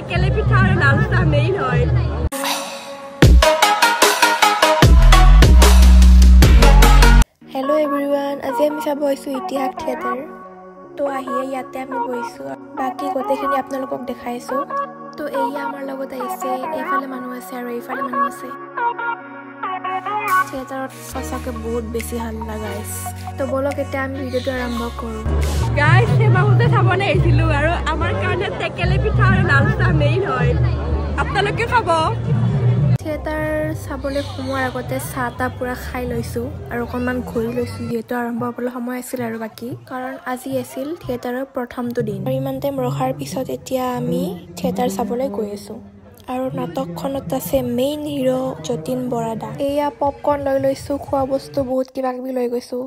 টেকেলি পিঠা আৰু লাল চাহ মেইন হয়। হেল্ল' এভৰিৱান, আজি আমি চাব আহিছোঁ ইতিহাস থিয়েটাৰ। তো আহিয়ে ইয়াতে আমি বহিছোঁ, বাকী গোটেইখিনি আপোনালোকক দেখাইছোঁ। তো এয়া আমাৰ লগত আহিছে, এইফালে মানুহ আছে আৰু এইফালে মানুহ আছে। থিয়েটাৰত সঁচাকৈ বহুত বেছি ভাল লগা গাইছ। তো বলক এতিয়া আমি ভিডিঅ'টো আৰম্ভ কৰোঁ। গাইছ সেইবাবতে চাবলৈ আহিছিলোঁ আৰু আমাৰ কাৰণে টেকেলি পিঠা আৰু লাল চাহ মেইন হয়। আপোনালোকে খাব। থিয়েটাৰ চাবলৈ সোমোৱাৰ আগতে চাহ তাহ পূৰা খাই লৈছোঁ আৰু অকণমান ঘূৰি লৈছোঁ, যিহেতু আৰম্ভ হ'বলৈ সময় আছিল আৰু বাকী, কাৰণ আজি আছিল থিয়েটাৰৰ প্ৰথমটো দিন। আৰু ইমান টাইম ৰখাৰ পিছত এতিয়া আমি থিয়েটাৰ চাবলৈ গৈ আছোঁ। আৰু নাটকখনত আছে মেইন হিৰ' যতীন বৰা দা। এয়া পপকৰ্ণ লৈ লৈছোঁ, খোৱা বস্তু বহুত কিবা কিবি লৈ গৈছোঁ।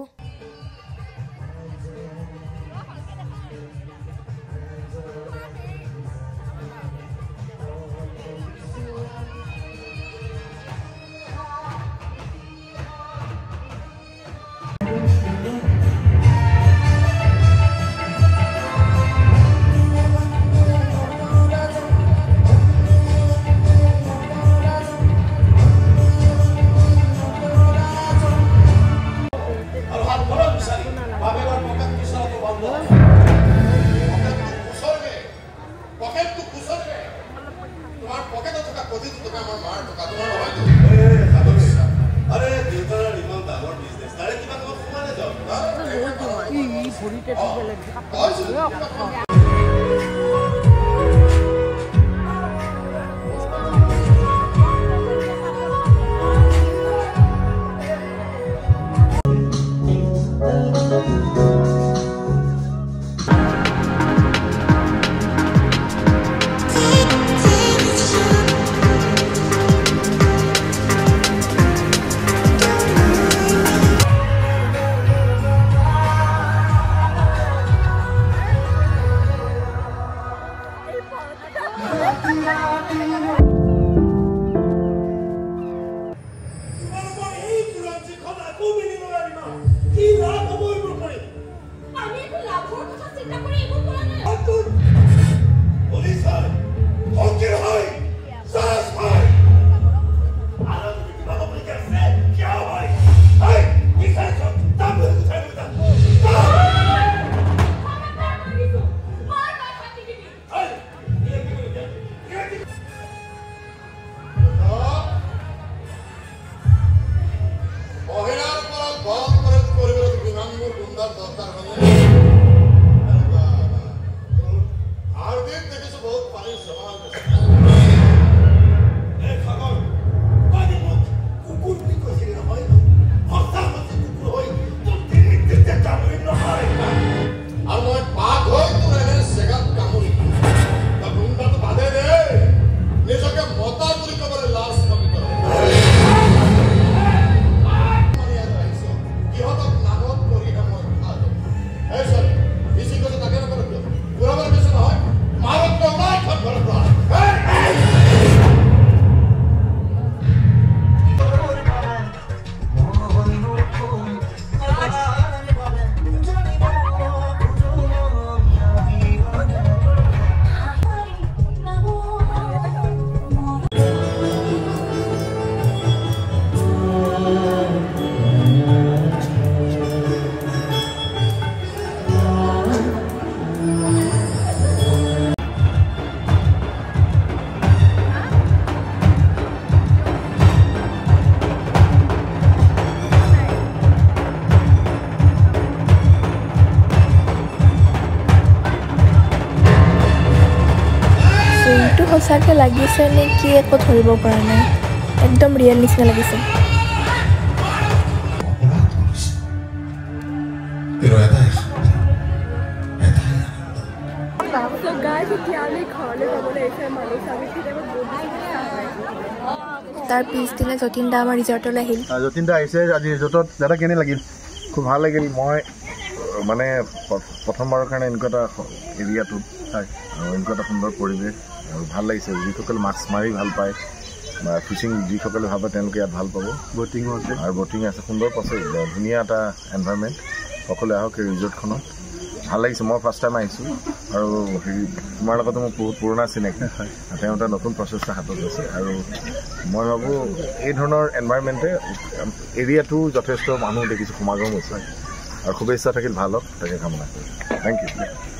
সঁচাকৈ লাগিছে নে কি একো ধৰিব পৰা নাই, একদম ৰিয়েল নিচিনা লাগিছে। তাৰ পিছদিনা যতীন দা আমাৰ ৰিজৰ্টলৈ আহিল। যতীন দা আহিছে আজি ৰিজৰ্টত। দাদা কেনে লাগিল? খুব ভাল লাগিল। মই মানে প্ৰথমবাৰৰ কাৰণে এনেকুৱা এটা এৰিয়াটোত আৰু এনেকুৱা এটা সুন্দৰ পৰিৱেশ আৰু ভাল লাগিছে। যিসকলে মাছ মাৰি ভাল পায় বা ফিচিং যিসকলে ভাল পায় তেওঁলোকে ইয়াত ভাল পাব। ব'টিঙো আছে আৰু ব'টিং আছে, সুন্দৰ ধুনীয়া এটা এনভাইৰনমেণ্ট। সকলোৱে আহক এই ৰিজৰ্টখনত, ভাল লাগিছে। মই ফাৰ্ষ্ট টাইম আহিছোঁ আৰু তোমাৰ লগতো মোৰ বহুত পুৰণা চিনাকি তেওঁ এটা নতুন প্ৰচেষ্টা হাতত লৈছে আৰু মই ভাবোঁ এই ধৰণৰ এনভাইৰনমেণ্টে এৰিয়াটো যথেষ্ট মানুহ দেখিছোঁ সমাগম হৈছে আৰু শুভেচ্ছা থাকিল ভাল হওক তাকে কামনা কৰোঁ থেংক ইউ